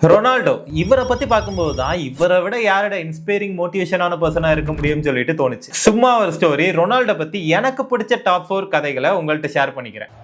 Ronaldo இவரை பத்தி பார்க்கும்போது தான் இவரை விட யாரோட இன்ஸ்பைரிங் மோட்டிவேஷனான பர்சனா இருக்க முடியும்னு சொல்லிட்டு தோணுச்சு. சும்மா ஒரு ஸ்டோரி ரொனால்டோ பத்தி எனக்கு பிடிச்ச டாப் 4 கதைகளை உங்கள்கிட்ட ஷேர் பண்ணிக்கிறேன்.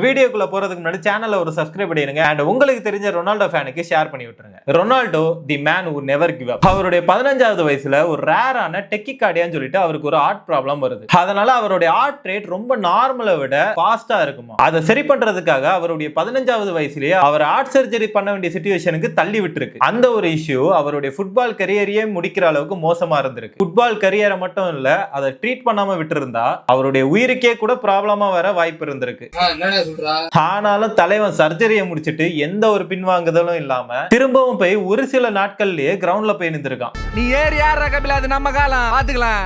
வீடியோக்குள்ள போறதுக்கு முன்னாடி சேனல்ல ஒரு சப்ஸ்கிரைப் பண்ணிடுங்க அண்ட் உங்களுக்கு தெரிஞ்ச ரொனால்டோ ஃபேனுக்கு ஷேர் பண்ணி விட்டுருங்க. Ronaldo the man who never give up. அவருடைய 15வது வயசுல ஒரு ரேரான டெக்கிகார்டியான்னு சொல்லிட்டு அவருக்கு ஒரு ஹார்ட் ப்ராப்ளம் வருது. அதனால அவருடைய ஹார்ட் ரேட் ரொம்ப நார்மலை விட ஃபாஸ்டா இருக்குமா. அதை சரி பண்றதுக்காக அவருடைய 15வது வயசுலயே அவர் ஹார்ட் சர்ஜரி பண்ண வேண்டிய சிச்சுவேஷனுக்கு தள்ளி விட்டுருக்கு. அந்த ஒரு இஷ்யூ அவருடைய ஃபுட்பால் கரியரையே முடிக்கிற அளவுக்கு மோசமா இருந்திருக்கு. ஃபுட்பால் கரியரை மட்டும் இல்ல, அதை ட்ரீட் பண்ணாம விட்டு இருந்தா அவருடைய உயிருக்கே கூட ப்ராப்ளமா வர வாய்ப்பு இருந்திருக்கு. ஆனாலும் தலைவன் சர்ஜரியை முடிச்சிட்டு எந்த ஒரு பின்வாங்குதலும் இல்லாம திரும்பவும் போய் ஒரு சில நாட்கள்லயே கிரவுண்ட்ல போய் நின்றுருக்கான். நீ ஏறி யாரா கபில, அது நம்ம காலம் பாத்துக்கலாம்.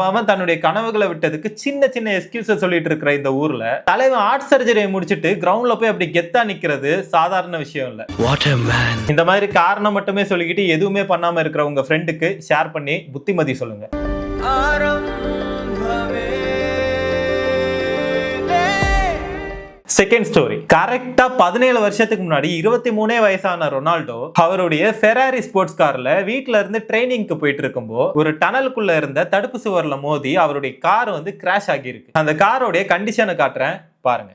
அவன் தன்னுடைய கனவுகளை விட்டதுக்கு சின்ன சின்ன எக்ஸ்கியூஸ் சொல்லிட்டு இருக்கிற இந்த ஊர்ல தலைவன் ஹார்ட் சர்ஜரியை முடிச்சிட்டு கிரவுண்ட்ல போய் அப்படி கெத்தா நிக்கிறது சாதாரண விஷயம் இல்ல. இந்த மாதிரி காரணம் மட்டுமே சொல்லிக்கிட்டு எதுவுமே பண்ணாம இருக்கிற உங்க ஃப்ரெண்டுக்கு ஷேர் பண்ணி புத்திமதி சொல்லுங்க. Second story. கரெக்டா 17 வருஷத்துக்கு முன்னாடி 23 வயசான ரொனால்டோ அவருடைய ஃபெராரி ஸ்போர்ட்ஸ் கார்ல வீட்ல இருந்து ட்ரைனிங்க்கு போயிட்டு இருக்கும்போது ஒரு டனலுக்குள்ள இருந்த தடுப்பு சுவர்ல மோதி அவருடைய கார் கிராஷ் ஆகியிருக்கு. அந்த காரோடைய கண்டிஷனை காட்டுறேன் பாருங்க.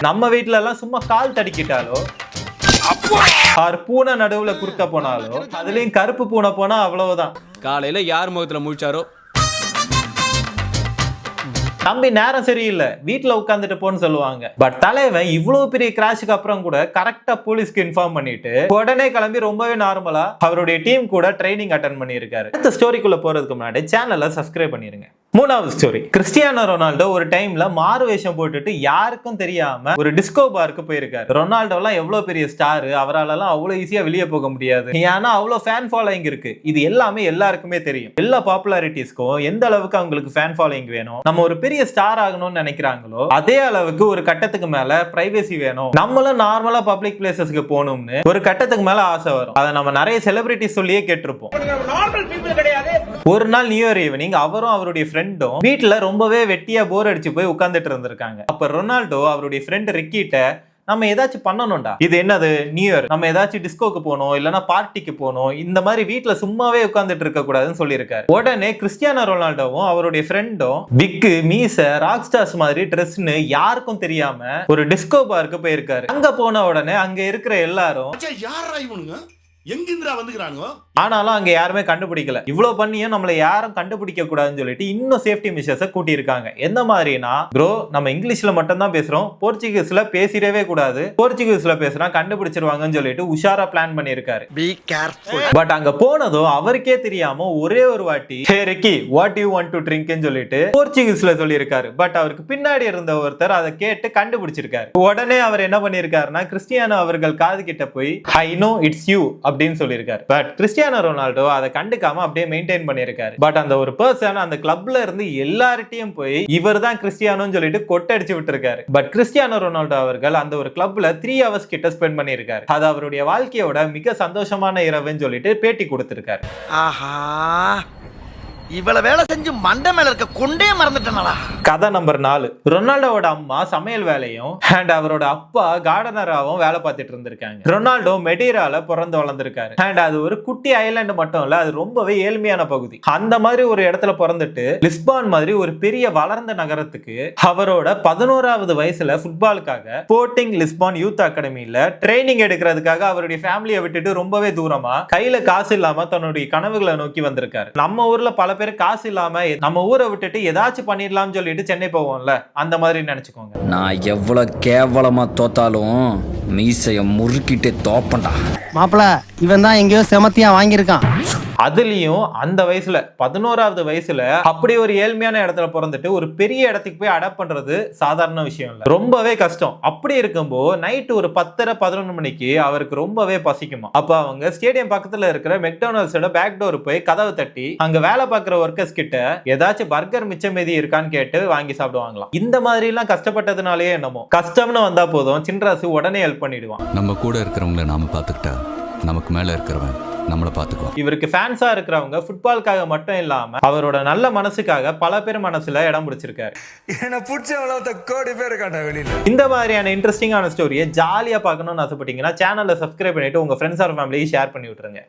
நம்ம வீட்ல எல்லாம் சும்மா கால் தடிக்கிட்டாலோ பூனை நடுவுல குறுக்க போனாலோ அதுலயும் கருப்பு பூனை போனா அவ்வளவுதான். காலையில யார் முகத்துல முழிச்சாரோ தம்பி நேரம் சரியில்லை வீட்டுல உட்காந்துட்டு போன்னு சொல்லுவாங்க. பட் தலைவன் இவ்வளவு பெரிய கிராஷுக்கு அப்புறம் கூட கரெக்டா போலீஸ்க்கு இன்ஃபார்ம் பண்ணிட்டு உடனே கிளம்பி ரொம்பவே நார்மலா அவருடைய டீம் கூட ட்ரைனிங் அட்டெண்ட் பண்ணியிருக்காரு. அடுத்த ஸ்டோரிக்குள்ள போறதுக்கு முன்னாடி சேனலை சப்ஸ்கிரைப் பண்ணிருங்க. மூணாவது ஸ்டோரி. கிறிஸ்டியானோ ரொனால்டோ ஒரு டைம்ல மாறு வேஷம் போட்டுட்டு யாருக்கும் தெரியாம ஒரு டிஸ்கோ பாருக்கு போயிருக்காரு. ரொனால்டோ எல்லாம் எவ்வளவு பெரிய ஸ்டார், அவரால் எல்லாம் அவ்வளவு ஈஸியா வெளியே போக முடியாது. ஏன்னா அவ்வளவு ஃபேன் ஃபாலோயிங் இருக்கு. இது எல்லாமே எல்லாருக்குமே தெரியும். எல்லா பாப்புலாரிட்டிஸ்க்கும் எந்த அளவுக்கு அவங்களுக்கு ஃபேன் ஃபாலோயிங் வேணும், நம்ம ஒரு பெரிய ஸ்டார் ஆகணும்னு நினைக்கிறாங்களோ அதே அளவுக்கு ஒரு கட்டத்துக்கு மேல பிரைவசி வேணும், நம்மளும் நார்மலா பப்ளிக் பிளேசஸ்க்கு போகணும்னு ஒரு கட்டத்துக்கு மேல ஆசை வரும். அதை நம்ம நிறைய செலிபிரிட்டிஸ் சொல்லியே கேட்டிருப்போம். ஒரு நாள் நியூ இயர் ஈவினிங் அவரும் அவருடைய ஃப்ரெண்டும் வீட்டுல ரொம்பவே வெட்டியா போர் அடிச்சு போய் உட்கார்ந்துட்டு இருந்திருக்காங்க. அப்ப ரொனால்டோ அவருடைய ஃப்ரெண்ட் ரிக்கிட்ட நம்ம ஏதாச்சும் பண்ணணும்டா, இது என்னது நியூ இயர், நம்ம ஏதாச்சும் டிஸ்கோக்கு போகணும் இல்லைன்னா பார்ட்டிக்கு போகணும், இந்த மாதிரி வீட்டுல சும்மாவே உட்கார்ந்துட்டு இருக்க கூடாதுன்னு சொல்லியிருக்காரு. உடனே கிறிஸ்டியானோ ரொனால்டோவும் அவருடைய ஃப்ரெண்டும் விக்கு மீச ராக் ஸ்டார்ஸ் மாதிரி ட்ரெஸ்ன்னு யாருக்கும் தெரியாம ஒரு டிஸ்கோ பாருக்கு போயிருக்காரு. அங்க போன உடனே அங்க இருக்கிற எல்லாரும் ஆனாலும் அங்க யாருமே கண்டுபிடிக்கல. இவ்வளவு பண்ணியும் நம்மள யாரும் கண்டுபிடிக்க கூடாதுன்னு சொல்லிட்டு இன்னும் சேஃப்டி மெஷர்ஸை கூட்டி இருக்காங்க. எந்த மாதிரினா, ப்ரோ நம்ம இங்கிலீஷ்ல மட்டும் தான் பேசுறோம், போர்ச்சுகீஸ்ல பேசிடவே கூடாது, போர்ச்சுகீஸ்ல பேசுறா கண்டுபிடிச்சிருவாங்கன்னு சொல்லிட்டு உஷாரா பிளான் பண்ணிருக்காரு. பட் அங்க போனதும் அவருக்கே தெரியாம ஒரே ஒரு வாட்டி hey Ricky what you want to ட்ரிங்க்னு சொல்லிட்டு போர்ச்சுகீஸ்ல சொல்லியிருக்காரு. பட் அவருக்கு பின்னாடி இருந்த ஒருத்தர் அதை கேட்டு கண்டுபிடிச்சிருக்காரு. உடனே அவர் என்ன பண்ணிருக்காருன்னா கிறிஸ்டியானோ அவர்கள் காது கிட்ட போய் ஐ நோ இட்ஸ் யூ அப்படின்னு சொல்லியிருக்காரு. பட் கிறிஸ்டியானோ ரொனால்டோ அதை கண்டுக்காம அப்படியே மெயின்டைன் பண்ணியிருக்காரு. பட் அந்த ஒரு பர்சன் அந்த கிளப்ல இருந்து எல்லார்ட்டையும் போய் இவர் தான் கிறிஸ்டியானோன்னு சொல்லிட்டு கொட்டடிச்சு விட்டுருக்காரு. பட் கிறிஸ்டியானோ ரொனால்டோ அவர்கள் அந்த ஒரு கிளப்ல 3 hours கிட்ட ஸ்பெண்ட் பண்ணியிருக்காரு. அது அவருடைய வாழ்க்கையோட மிக சந்தோஷமான இரவுன்னு சொல்லிட்டு பேட்டி கொடுத்திருக்காரு. ஆஹா, இவ்வளவு வேலை செஞ்சு மண்டை மேல இருக்க கொண்டே மறந்துட்டேனா. கதை நம்பர் 4. ரொனால்டோவோட அம்மா சமையல் வேலையும் அண்ட் அவரோட அப்பா கார்டனராவும் வேலை பார்த்துட்டு இருந்திருக்காங்க. ரொனால்டோ மெடீரால பிறந்து வளர்ந்திருக்காரு. அண்ட் அது ஒரு குட்டி ஐலாண்ட் மட்டும் இல்ல, அது ரொம்பவே ஏழ்மையான பகுதி. அந்த மாதிரி ஒரு இடத்துல பிறந்துட்டு லிஸ்பான் மாதிரி ஒரு பெரிய வளர்ந்த நகரத்துக்கு அவரோட 11வது வயசுல ஃபுட்பாலுக்காக ஸ்போர்ட்டிங் லிஸ்பான் யூத் அகாடமியில ட்ரைனிங் எடுக்கிறதுக்காக அவருடைய ஃபேமிலியை விட்டுட்டு ரொம்பவே தூரமா கையில காசு இல்லாம தன்னுடைய கனவுகளை நோக்கி வந்திருக்காரு. நம்ம ஊர்ல பல பேர் காசு இல்லாம நம்ம ஊரை விட்டுட்டு ஏதாச்சும் பண்ணிடலாம் சொல்லிட்டு சென்னை போவோம்ல, அந்த மாதிரி நினைச்சுக்கோங்க. நான் எவ்வளவு கேவலமா தோத்தாலும் மீசைய முறுக்கிட்டே தோப்பண்டா. மாப்பிள இவன் தான் எங்கேயோ செமத்தியா வாங்கியிருக்கான். அதுலயும் அந்த வயசுல 11வது வயசுல அப்படி ஒரு ஏழ்மையான இடத்துல பிறந்துட்டு ஒரு பெரிய இடத்துக்கு போய் அடாப்ட் பண்றது சாதாரண விஷயம் இல்ல, ரொம்பவே கஷ்டம். அப்படி இருக்கும்போது நைட் ஒரு 10:30-11 மணிக்கு அவருக்கு ரொம்பவே பசிக்குமா. அப்ப அவங்க ஸ்டேடியம் பக்கத்துல இருக்கிற மெக்டானல்ட்ஸோட பேக் டோர் போய் கதவை தட்டி அங்க வேலை பார்க்குற ஒர்க்கர்ஸ் கிட்ட ஏதாச்சும் பர்கர் மிச்சம் மீதி இருக்கான்னு கேட்டு வாங்கி சாப்பிடுவாங்களாம். இந்த மாதிரி எல்லாம் கஷ்டப்பட்டதுனாலேயே என்னமோ கஷ்டம்னு வந்தா போதும் சின்ராசு உடனே ஹெல்ப் பண்ணிடுவான். நம்ம கூட இருக்கிறவங்கள நாம பாத்துக்கிட்டா நமக்கு மேல இருக்கிறவன் நம்மளை பார்த்துக்குவான். இவருக்கு ஃபேன்ஸா இருக்கிறவங்க ஃபுட்பாலுக்காக மட்டும் இல்லாம அவரோட நல்ல மனசுக்காக பல பேர் மனசுல இடம் பிடிச்சிருக்காரு. என்ன பிடிச்சவள கோடி பேர் இருக்காண்டா வெளியில. இந்த மாதிரியான இன்ட்ரெஸ்டிங்கான ஸ்டோரியை ஜாலியா பார்க்கணும்னு ஆசைப்பட்டீங்கன்னா சேனலை சப்ஸ்கிரைப் பண்ணிட்டு உங்க ஃப்ரெண்ட்ஸ் ஆர் ஃபேமிலியை ஷேர் பண்ணி விட்டுருங்க.